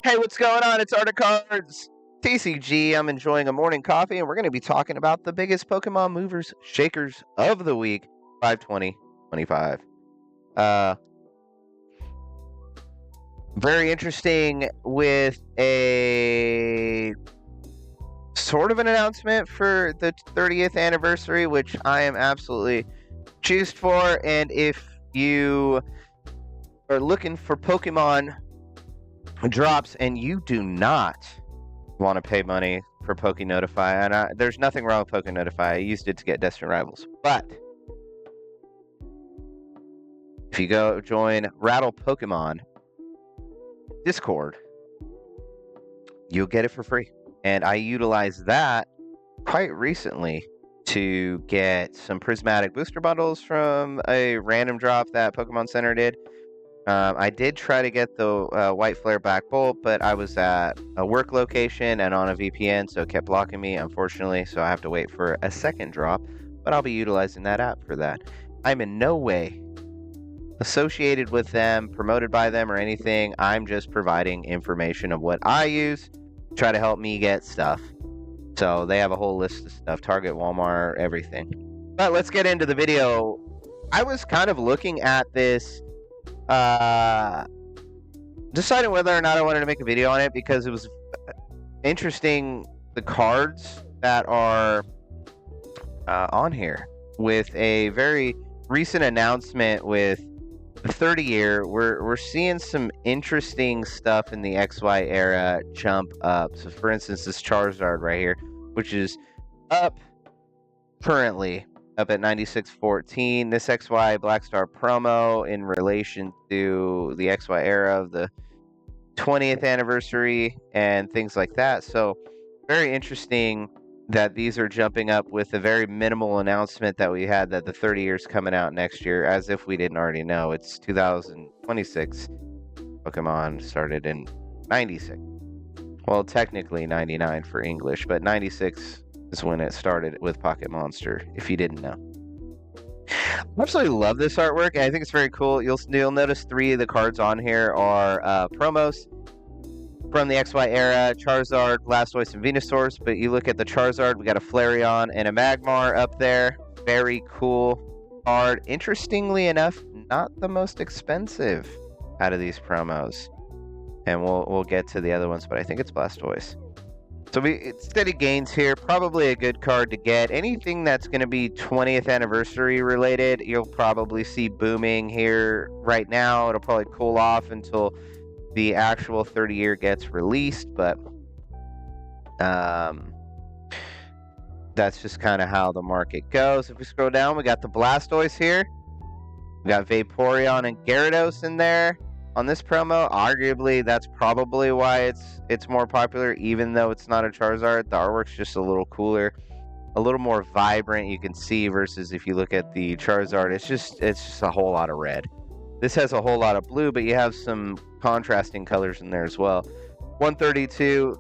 Hey, what's going on? It's Art of Cards. TCG. I'm enjoying a morning coffee, and we're going to be talking about the biggest Pokemon movers, shakers of the week, 5/20/25. Very interesting with a sort of an announcement for the 30th anniversary, which I am absolutely juiced for. And if you are looking for Pokemon drops and you do not want to pay money for PokeNotify, and there's nothing wrong with PokeNotify. I used it to get Destined Rivals, but if you go join Rattle Pokemon Discord, you'll get it for free. And I utilized that quite recently to get some prismatic booster bundles from a random drop that Pokemon Center did. I did try to get the White Flare Black Bolt, but I was at a work location and on a VPN, so it kept blocking me, unfortunately, so I have to wait for a second drop, but I'll be utilizing that app for that. I'm in no way associated with them, promoted by them, or anything. I'm just providing information of what I use to try to help me get stuff. So they have a whole list of stuff, Target, Walmart, everything. But let's get into the video. I was kind of looking at this, deciding whether or not I wanted to make a video on it because it was interesting, the cards that are on here with a very recent announcement with the 30-year. We're seeing some interesting stuff in the XY era jump up. So for instance, this Charizard right here, which is up currently up at 96.14. This XY Black Star promo in relation to the XY era of the 20th anniversary and things like that. So very interesting that these are jumping up with a very minimal announcement that we had that the 30 years coming out next year, as if we didn't already know. It's 2026. Pokemon started in 96. Well, technically 99 for English, but 96 is when it started with Pocket Monster, if you didn't know. I absolutely love this artwork, and I think it's very cool. You'll notice 3 of the cards on here are promos from the XY era: Charizard, Blastoise, and Venusaur. But you look at the Charizard, we got a Flareon and a Magmar up there. Very cool card. Interestingly enough, not the most expensive out of these promos. And we'll get to the other ones, but I think it's Blastoise. So it's steady gains here. Probably a good card to get. Anything that's going to be 20th anniversary related, you'll probably see booming here right now. It'll probably cool off until the actual 30-year gets released, but that's just kind of how the market goes. If we scroll down, we got the Blastoise here. We got Vaporeon and Gyarados in there on this promo. Arguably, that's probably why it's more popular, even though it's not a Charizard. The artwork's just a little cooler, a little more vibrant, you can see, versus if you look at the Charizard, it's just a whole lot of red. This has a whole lot of blue, but you have some contrasting colors in there as well. 132,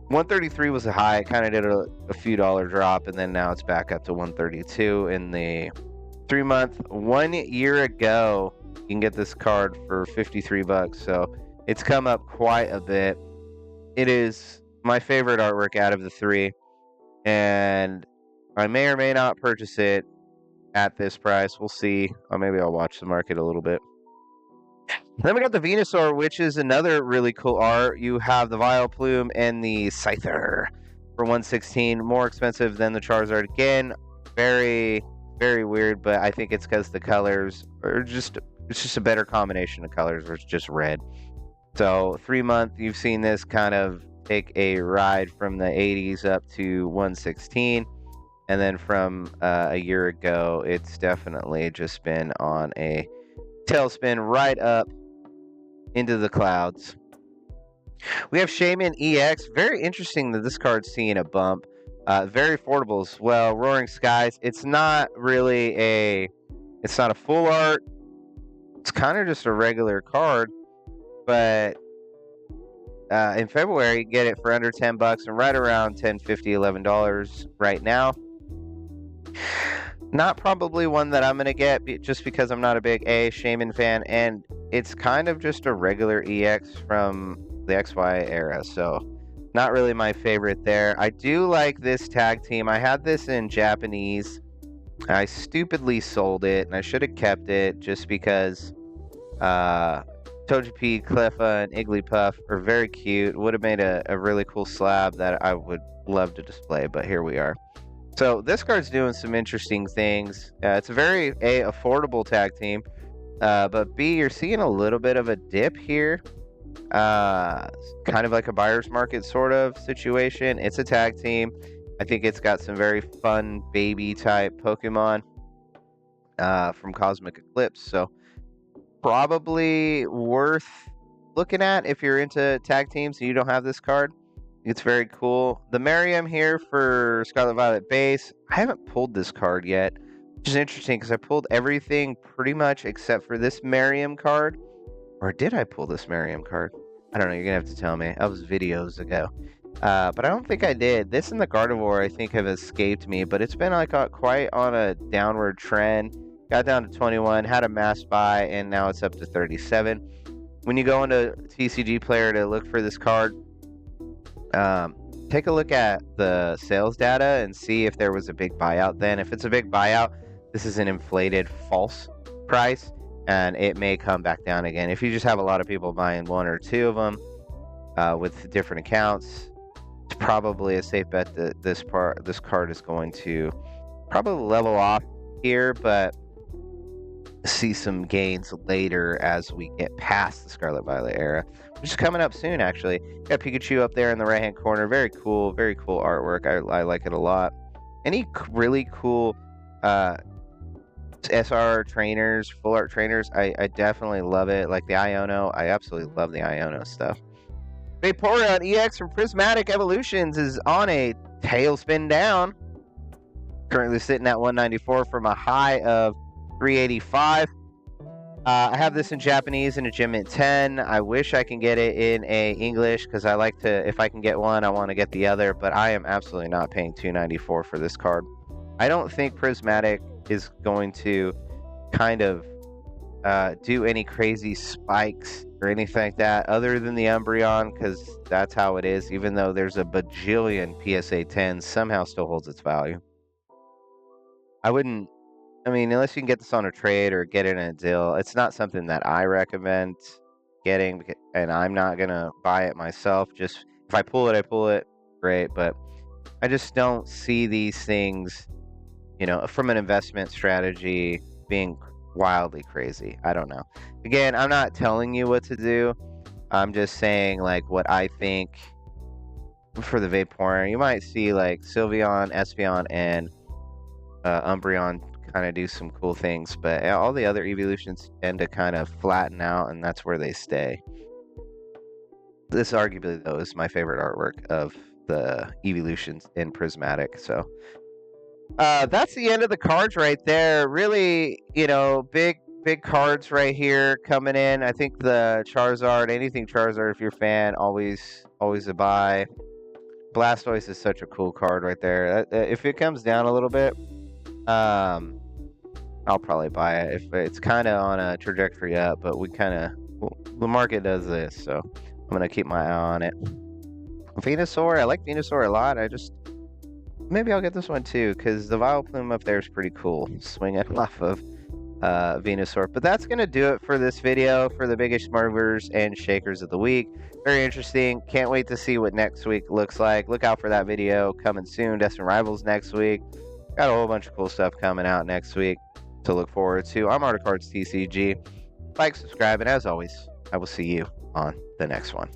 133 was a high. It kind of did a few dollar drop, and then now it's back up to 132 in the 3-month. 1 year ago, you can get this card for $53, so it's come up quite a bit. It is my favorite artwork out of the 3, and I may or may not purchase it at this price. We'll see. Or maybe I'll watch the market a little bit. Then we got the Venusaur, which is another really cool art. You have the Vileplume and the Scyther for $116, more expensive than the Charizard. Again, very, very weird, but I think it's because the colors are it's just a better combination of colors, where it's just red. So 3-month, you've seen this kind of take a ride from the 80s up to 116. And then from a year ago, it's definitely just been on a tailspin right up into the clouds. We have Shaman EX. Very interesting that this card's seeing a bump. Very affordable as well. Roaring Skies. It's not really it's not a full art. It's kind of just a regular card. But in February, you get it for under $10 and right around $10, $50, $11 right now. Not probably one that I'm going to get just because I'm not a big Shaman fan, and it's kind of just a regular EX from the XY era, so not really my favorite there. I do like this tag team. I had this in Japanese. I stupidly sold it, and I should have kept it just because Togepi, Cleffa, and Igglypuff are very cute. Would have made a really cool slab that I would love to display, but here we are. So this card's doing some interesting things. It's a very affordable tag team, but B, you're seeing a little bit of a dip here. Kind of like a buyer's market sort of situation. It's a tag team. I think it's got some very fun baby type Pokemon from Cosmic Eclipse. So probably worth looking at if you're into tag teams and you don't have this card. It's very cool. The Merriam here for Scarlet Violet base. I haven't pulled this card yet, which is interesting because I pulled everything pretty much except for this Merriam card. Or did I pull this Merriam card? I don't know. You're going to have to tell me. That was videos ago. But I don't think I did. This and the Gardevoir, I think, have escaped me. But it's been like quite on a downward trend. Got down to 21, had a mass buy, and now it's up to 37. When you go into TCG Player to look for this card, take a look at the sales data and see if there was a big buyout then. If it's a big buyout, this is an inflated false price, and it may come back down again. If you just have a lot of people buying one or two of them with different accounts, it's probably a safe bet that this card is going to probably level off here, but see some gains later as we get past the Scarlet Violet era, which is coming up soon, actually. Got Pikachu up there in the right-hand corner. Very cool artwork. I like it a lot. Any really cool SR trainers, full art trainers, I definitely love it. Like the Iono, I absolutely love the Iono stuff. Vaporeon EX from Prismatic Evolutions is on a tailspin down. Currently sitting at 194 from a high of 385. I have this in Japanese in a Gem Mint 10. I wish I can get it in a English because I like to, if I can get one, I want to get the other, but I am absolutely not paying $294 for this card. I don't think Prismatic is going to kind of do any crazy spikes or anything like that other than the Umbreon, because that's how it is. Even though there's a bajillion PSA 10s, somehow still holds its value. I mean, unless you can get this on a trade or get it in a deal, it's not something that I recommend getting, and I'm not going to buy it myself. Just if I pull it, I pull it. Great, but I just don't see these things, you know, from an investment strategy being wildly crazy. I don't know. Again, I'm not telling you what to do. I'm just saying, like, what I think for the Vaporeon. You might see, like, Sylveon, Espeon, and Umbreon kind of do some cool things, but all the other evolutions tend to kind of flatten out, and that's where they stay. This arguably, though, is my favorite artwork of the evolutions in Prismatic. So that's the end of the cards right there. Really, you know, big cards right here coming in. I think the Charizard, anything Charizard, if you're a fan, always a buy. Blastoise is such a cool card right there. If it comes down a little bit, I'll probably buy it. If it's kind of on a trajectory up, but the market does this, so I'm gonna keep my eye on it. Venusaur, I like Venusaur a lot. Maybe I'll get this one too, because the Vileplume up there is pretty cool. Swinging off of Venusaur. But that's gonna do it for this video for the biggest movers and shakers of the week. Very interesting. Can't wait to see what next week looks like. Look out for that video coming soon. Destined Rivals next week. Got a whole bunch of cool stuff coming out next week to look forward to. I'm Art of Cards TCG. Like, subscribe, and as always, I will see you on the next one.